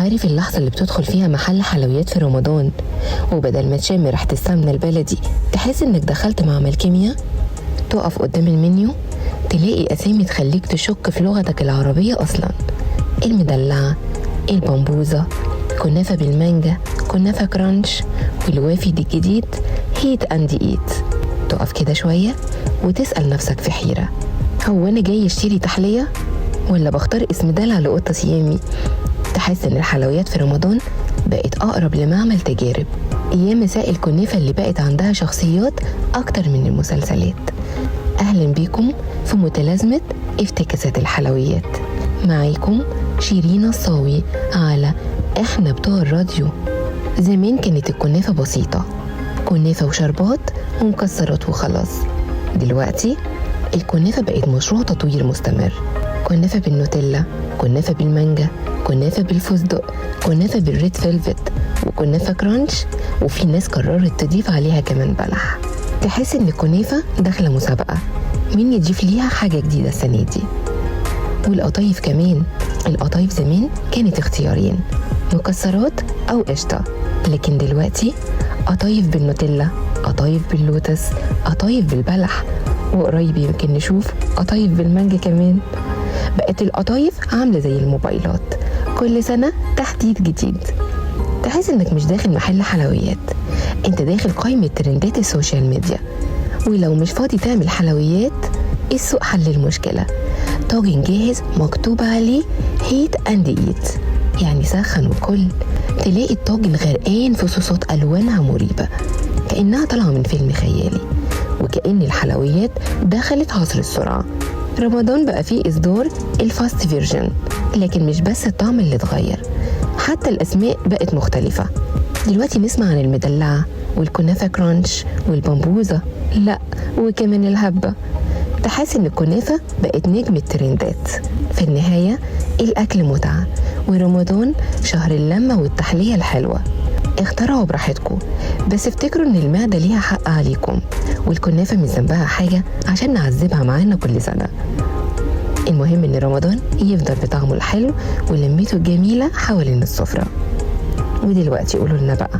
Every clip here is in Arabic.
عارف اللحظة اللي بتدخل فيها محل حلويات في رمضان وبدل ما تشم ريحة السمنة البلدي تحس انك دخلت معمل كيمياء؟ تقف قدام المنيو تلاقي أسامي تخليك تشك في لغتك العربية أصلا. المدلعة، البمبوزة، كنافة بالمانجا، كنافة كرانش، والوافد الجديد هيت أند إيت. تقف كده شوية وتسأل نفسك في حيرة، هو أنا جاي اشتري تحلية ولا بختار اسم دلع لقطة سيامي؟ تحس ان الحلويات في رمضان بقت اقرب لمعمل تجارب، ايام مساء الكنافة اللي بقت عندها شخصيات اكتر من المسلسلات. اهلا بيكم في متلازمة افتكاسات الحلويات، معاكم شيرين الصاوي على احنا بتوع الراديو. زمان كانت الكنافة بسيطة، كنافة وشربات ومكسرات وخلاص. دلوقتي الكنافة بقت مشروع تطوير مستمر، كنافة بالنوتيلا، كنافة بالمانجا، كنافة بالفستق، كنافة بالريد فيلفت، وكنافة كرانش، وفي ناس قررت تضيف عليها كمان بلح. تحس ان الكنافة داخلة مسابقة مين يضيف ليها حاجة جديدة السنة دي. والقطايف كمان، القطايف زمان كانت اختيارين، مكسرات أو قشطة، لكن دلوقتي قطايف بالنوتيلا، قطايف باللوتس، قطايف بالبلح، وقريب يمكن نشوف قطايف بالمانجا كمان. بقت القطايف عاملة زي الموبايلات، كل سنة تحديث جديد. تحس انك مش داخل محل حلويات، انت داخل قائمة ترندات السوشيال ميديا. ولو مش فاضي تعمل حلويات، السوق حل المشكلة، طاجن جاهز مكتوب عليه هيت اند ايت، يعني سخن وكل. تلاقي الطاجن غرقان في صوصات الوانها مريبة كأنها طالعة من فيلم خيالي، وكأن الحلويات دخلت عصر السرعة. رمضان بقى فيه إصدار الفاست فيرجن، لكن مش بس الطعم اللي اتغير، حتى الأسماء بقت مختلفة. دلوقتي نسمع عن المدلعة والكنافة كرانش والبمبوزة، لا وكمان الهبة. تحس ان الكنافة بقت نجم الترندات. في النهاية الأكل متعة، ورمضان شهر اللمة والتحلية الحلوة. اخترعوا براحتكم، بس افتكروا ان المعدة ليها حق عليكم، والكنافة مش ذنبها حاجة عشان نعذبها معانا كل سنة. المهم ان رمضان يفضل بطعمه الحلو ولمته الجميلة حوالين السفرة. ودلوقتي قولوا لنا بقى،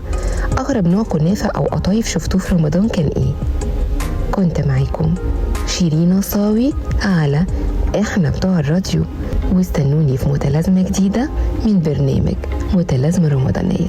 اغرب نوع كنافة او قطايف شفتوه في رمضان كان ايه؟ كنت معاكم شيرين الصاوي على احنا بتوع الراديو، واستنوني في متلازمة جديدة من برنامج متلازمة رمضانية.